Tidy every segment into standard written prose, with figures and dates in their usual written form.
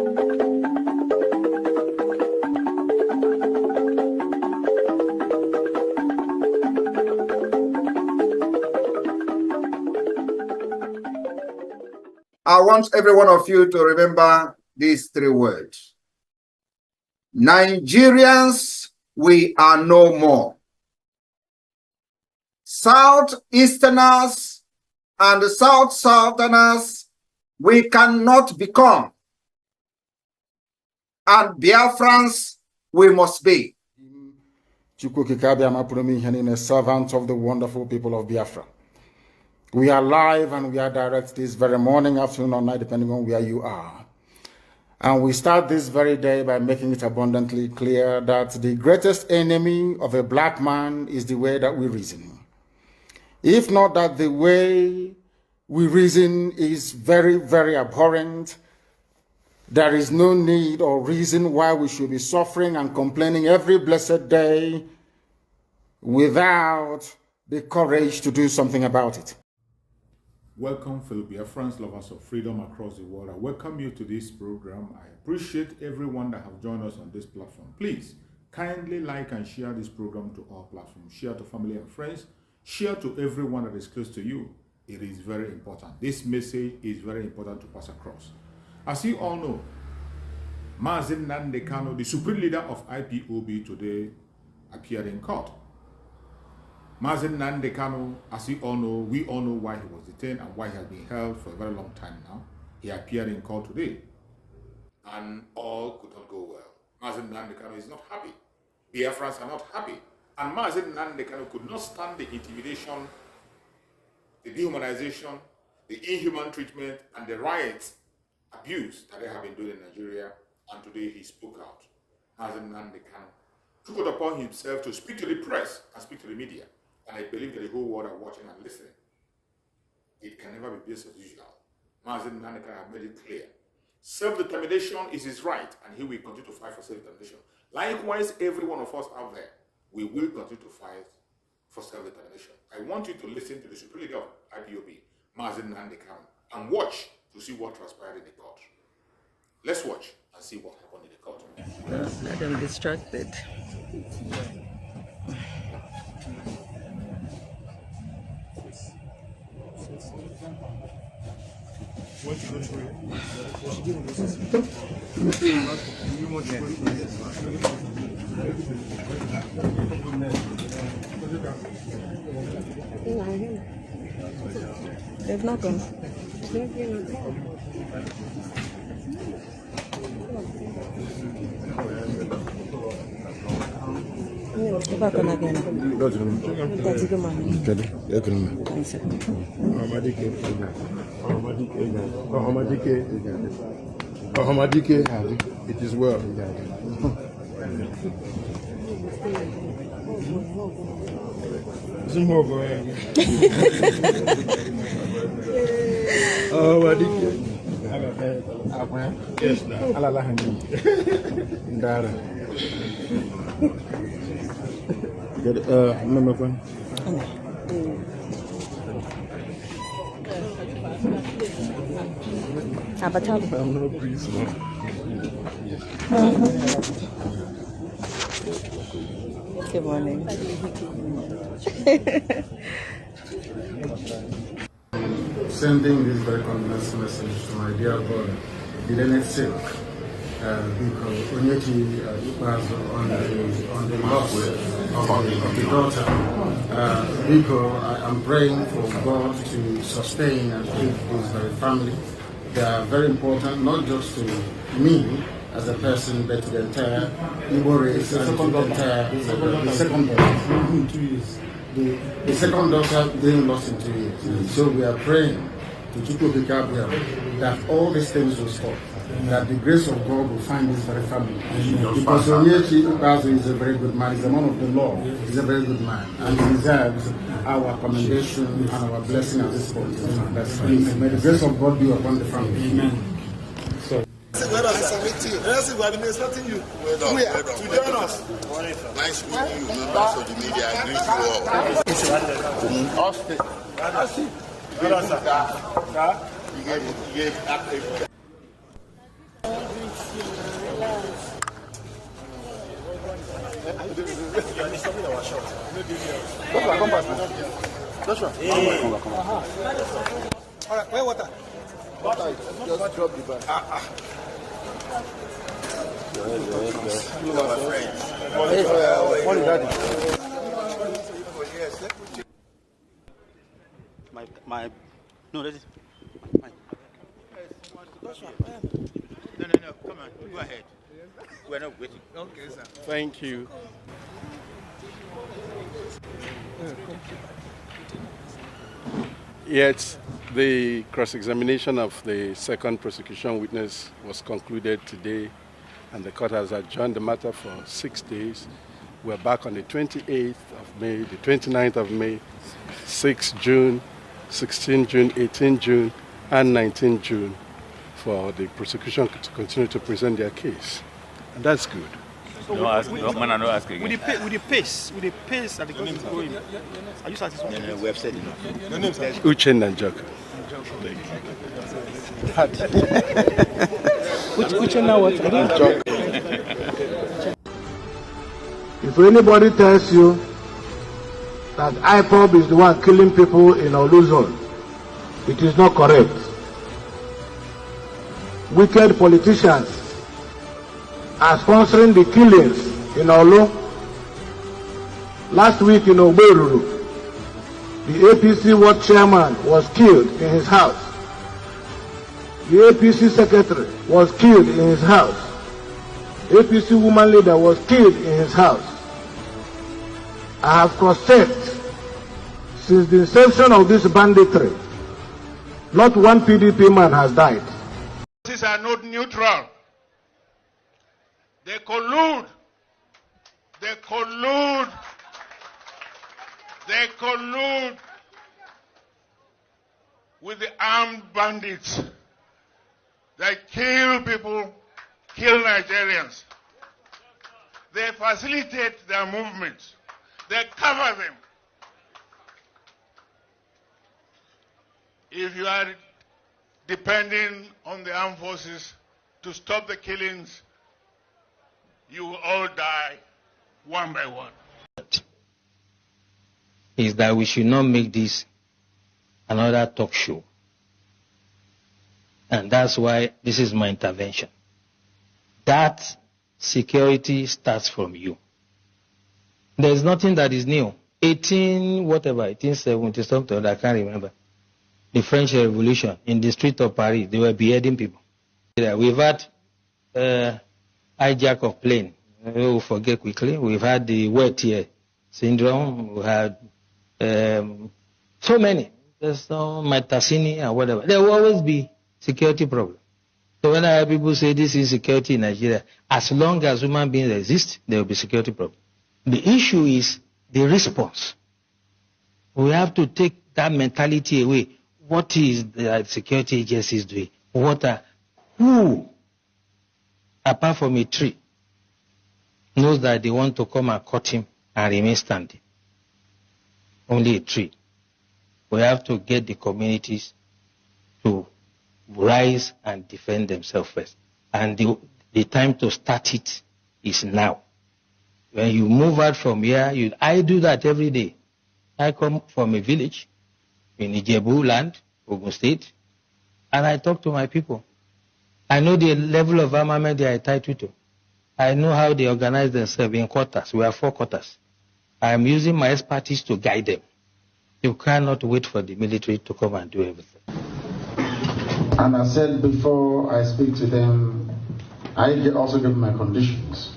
I want every one of you to remember these three words. Nigerians, we are no more. Southeasterners and Southerners, we cannot become. And Biafrans, we must be. A servant of the wonderful people of Biafra. We are live and we are direct this very morning, afternoon, or night, depending on where you are. And we start this very day by making it abundantly clear that the greatest enemy of a black man is the way that we reason. If not that the way we reason is very, very abhorrent, there is no need or reason why we should be suffering and complaining every blessed day without the courage to do something about it. Welcome, fellow Biafrans, lovers of freedom across the world. I welcome you to this program. I appreciate everyone that have joined us on this platform. Please, kindly like and share this program to all platforms. Share to family and friends. Share to everyone that is close to you. It is very important. This message is very important to pass across. As you all know, Mazi Nnamdi Kanu, the supreme leader of IPOB, today appeared in court. Mazi Nnamdi Kanu, as you all know, we all know why he was detained and why he has been held for a very long time now. He appeared in court today, and all could not go well. Mazi Nnamdi Kanu is not happy. Biafrans are not happy. And Mazi Nnamdi Kanu could not stand the intimidation, the dehumanization, the inhuman treatment, and the riots, abuse that they have been doing in Nigeria. And today he spoke out. Mazi Nnamdi Kanu took it upon himself to speak to the press and speak to the media. And I believe that the whole world are watching and listening. It can never be business as usual. Mazi Nnamdi Kanu have made it clear. Self-determination is his right, and he will continue to fight for self-determination. Likewise, every one of us out there, we will continue to fight for self-determination. I want you to listen to the supreme leader of IPOB, Mazi Nnamdi Kanu, and watch to see what transpired in the court. Let's watch and see what happened in the court. Let them distracted. They've not gone. Back on again. That's a good man. It is well. Some more go ahead. Yes, I'm not pleased. Good morning. Sending this very condolence message to my dear brother, Bilenet Silk, because Onyeti on the loss of the daughter. Because I am praying for God to sustain and keep this very family. They are very important, not just to me as a person, but to the entire Igbo race and to the entire the second daughter. The second daughter being lost in 2 years. So we are praying to Chukwukabia that all these things will stop, that the grace of God will find this very family. Because Onyechi Ubazu is a very good man, he's a man of the law, he's a very good man, and he deserves our commendation and our blessing at this point. May the grace of God be upon the family. Amen. So. Nice meeting you. Yes, we have been expecting you. To join us. Nice meeting you, members of the media. I greet you all. Joshua. All right, where water? Water, just drop the bag. What is that? No, that is mine. No, come on, go ahead. We're not waiting. Okay, sir. Thank you. Yet, the cross-examination of the second prosecution witness was concluded today, and the court has adjourned the matter for 6 days. We're back on the 28th of May, the 29th of May, 6 June, 16 June, 18 June, and 19 June for the prosecution to continue to present their case. And that's good. No, man, no ask again. With the pace that the government is going, are you satisfied? No, we have said enough. Your name, sir? Uche Nanjaka. Uche now what? If anybody tells you that IPOB is the one killing people in Oluzon, it is not correct. Wicked politicians are sponsoring the killings in Olu. Last week in Oberuru, the APC ward chairman was killed in his house. The APC secretary was killed in his house. APC woman leader was killed in his house. I have cross-checked since the inception of this banditry. Not one PDP man has died. These are not neutral. They collude. They collude. They collude with the armed bandits. They kill people, kill Nigerians. They facilitate their movements. They cover them. If you are depending on the armed forces to stop the killings, you will all die one by one. Is that we should not make this another talk show. And that's why this is my intervention. That security starts from you. There's nothing that is new. 1870 something, I can't remember. The French Revolution in the street of Paris, they were beheading people. We've had hijack of plane. We'll forget quickly. We've had the wet year syndrome. We had so many. There's no Matasini and whatever. There will always be security problems. So when I hear people say this is security in Nigeria, as long as human beings exist, there will be security problems. The issue is the response. We have to take that mentality away. What is the security agencies doing? Who, apart from a tree, knows that they want to come and cut him and remain standing? Only a tree. We have to get the communities to rise and defend themselves first. And the time to start it is now. When you move out from here, I do that every day. I come from a village in Ijebu land, Ogun State, and I talk to my people. I know the level of armament they are entitled to. I know how they organize themselves in quarters. We have 4 quarters. I am using my expertise to guide them. You cannot wait for the military to come and do everything. And I said before I speak to them, I also give my conditions,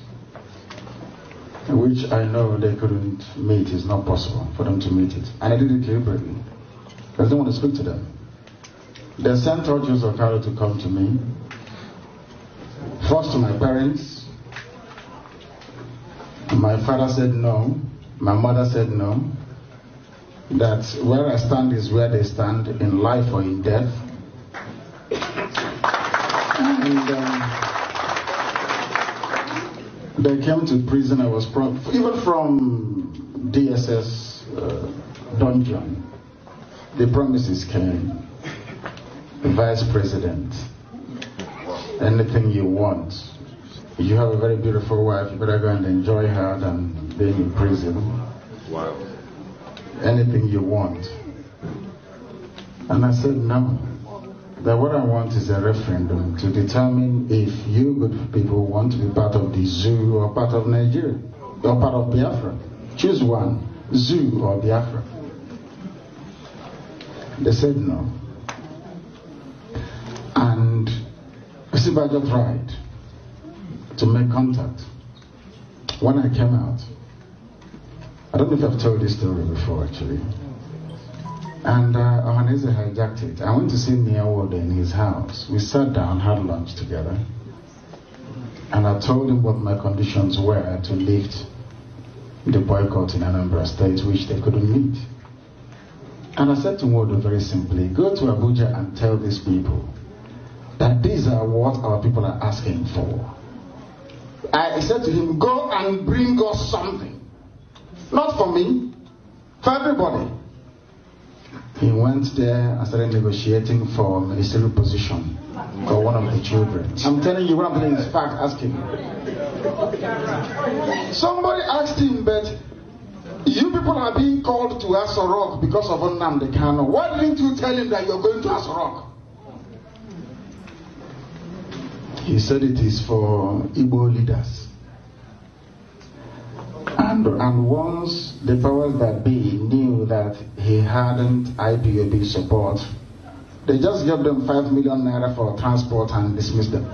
which I know they couldn't meet. It's not possible for them to meet it. And I did it deliberately, because I didn't want to speak to them. They sent Rogers Okaro to come to me, first to my parents. My father said no, my mother said no, that where I stand is where they stand, in life or in death. And they came to prison. I was even from DSS dungeon. The promises came. The vice president, anything you want. If you have a very beautiful wife, you better go and enjoy her than being in prison. Wow. Anything you want. And I said, no. That what I want is a referendum to determine if you good people want to be part of the zoo or part of Nigeria, or part of Biafra. Choose one, zoo or Biafra. They said no. And Sibajo tried to make contact. When I came out, I don't know if I've told this story before actually. And Ohaneze hijacked it. I went to see Mia Ward in his house. We sat down, had lunch together. And I told him what my conditions were to lift the boycott in Anambra State, which they couldn't meet. And I said to Ward very simply, go to Abuja and tell these people that these are what our people are asking for. I said to him, go and bring us something. Not for me, for everybody. He went there and started negotiating for a ministerial position for one of the children. I'm telling you what I'm telling you is fact, ask him. Somebody asked him, but you people are being called to Aso Rock because of Nnamdi Kanu. Why didn't you tell him that you're going to Aso Rock? He said it is for Igbo leaders. And once the powers that be knew that he hadn't IPOB support, they just gave them 5 million naira for transport and dismissed them.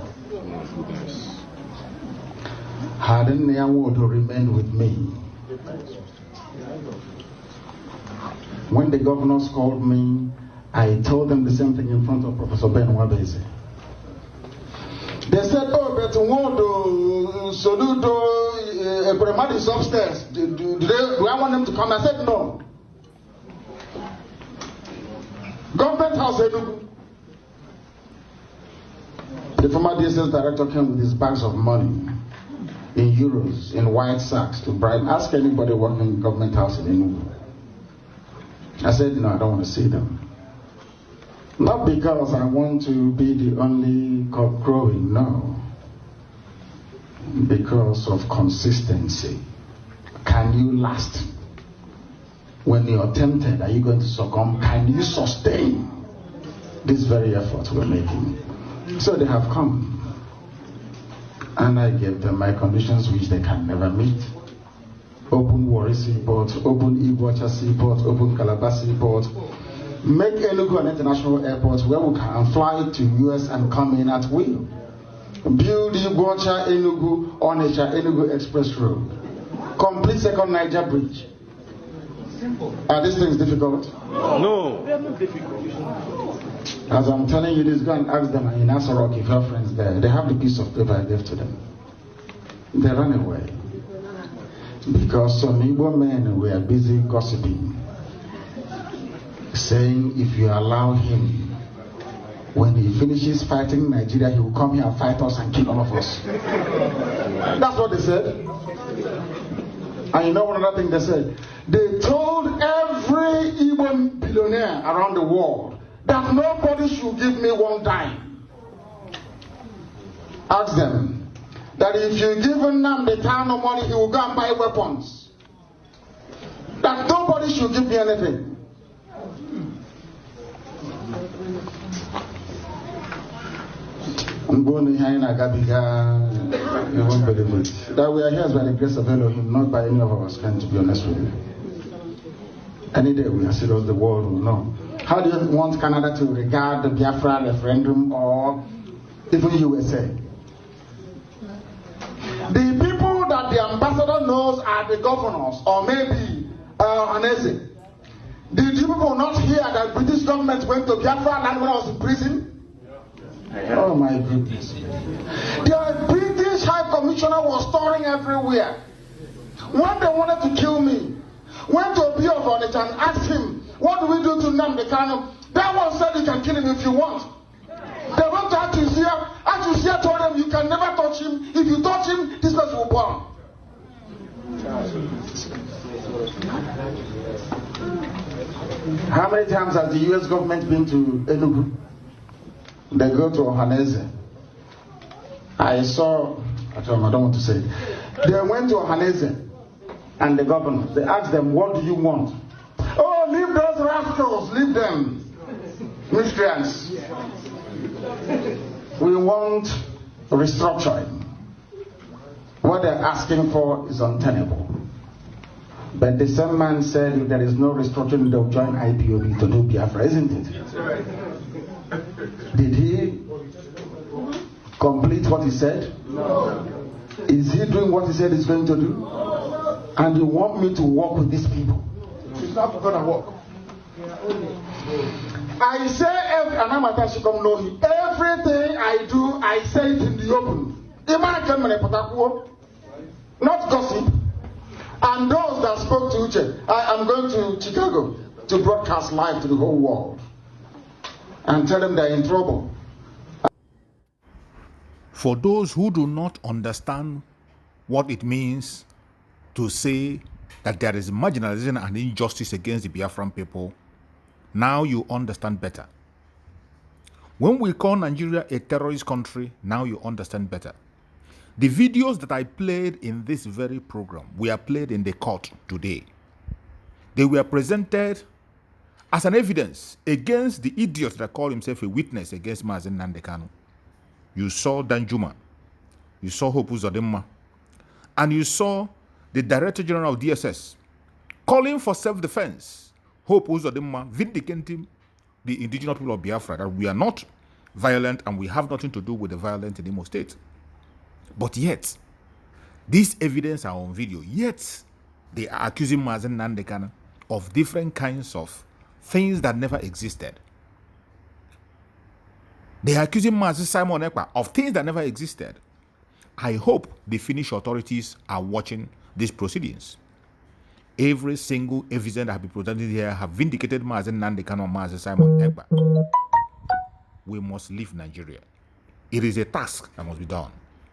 Hadn't Nyawodo remained with me, when the governors called me, I told them the same thing in front of Professor Ben Wabese. They said, oh, but Wondo, Soludo, Ebremad is upstairs. Do I want them to come? I said, no. Government House, Enugu. The former DSS director came with his bags of money in euros, in white sacks to bribe. Ask anybody working in Government House in Enugu. I said, no, I don't want to see them. Not because I want to be the only cock crowing, no. Because of consistency. Can you last? When you're tempted, are you going to succumb? Can you sustain this very effort we're making? So they have come. And I gave them my conditions which they can never meet. Open Warri Seaport, open Iguacha Seaport, open Calabar Seaport. Make Enugu an international airport where we can fly to US and come in at will. Build Iguacha Enugu Onitsha Enugu Express Road. Complete second Niger Bridge. Are these things difficult? No. They are not difficult. As I'm telling you this, go and ask them in Aso Rock if your friends there. They have the piece of paper I gave to them. They ran away. Because some Igbo men were busy gossiping, saying if you allow him, when he finishes fighting Nigeria, he will come here and fight us and kill all of us. That's what they said. And you know one other thing they said? They told every Igbo billionaire around the world that nobody should give me one dime. Ask them that if you give Nnamdi Kanu money, he will go and buy weapons. That nobody should give me anything. I'm going to Gabiga, you won't believe it. That we are here by the grace of Elohim, not by any of our strength, to be honest with you. Any day we are serious, the world will know. How do you want Canada to regard the Biafra referendum or even USA? The people that the ambassador knows are the governors, or maybe Anese. Did you people not hear that British government went to Biafra land when I was in prison? Oh my goodness. The British High Commissioner was touring everywhere. When they wanted to kill me, went to a of Onitsha and asked him, what do we do to Nnamdi Kanu? That one said you can kill him if you want. They went to Atusia. Atusia told them you can never touch him. If you touch him, this person will burn. How many times has the US government been to Enugu? They go to Ohaneze. I saw, I don't want to say it. They went to Ohanese and the governor. They asked them, what do you want? Oh, leave those rascals, leave them. Miscreants. We want restructuring. What they're asking for is untenable. But the same man said if there is no restructuring, they'll join IPOB to do Biafra, isn't it? Did he complete what he said? No. Is he doing what he said he's going to do? And you want me to work with these people? It's not going to work. I say, and I'm should come know me. Everything I do, I say it in the open. Not gossip. And those that spoke to Uche, I am going to Chicago to broadcast live to the whole world and tell them they're in trouble. For those who do not understand what it means to say that there is marginalization and injustice against the Biafran people, now you understand better. When we call Nigeria a terrorist country, now you understand better. The videos that I played in this very program were played in the court today. They were presented as an evidence against the idiot that called himself a witness against Mazi Nnamdi Kanu. You saw Danjuma, you saw Hope Uzodinma, and you saw the Director General of DSS calling for self-defense. Hope Uzodinma vindicating the indigenous people of Biafra that we are not violent and we have nothing to do with the violence in Imo State. But yet, these evidence are on video. Yet, they are accusing Mazi Nnamdi Kanu of different kinds of things that never existed. They are accusing Mazi Simon Ekpa of things that never existed. I hope the Finnish authorities are watching these proceedings. Every single evidence that have been presented here have vindicated Mazi Nnamdi Kanu and Mazi Simon Ekpa. We must leave Nigeria. It is a task that must be done.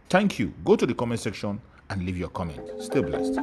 Thank you. Go to the comment section and leave your comment. Stay blessed.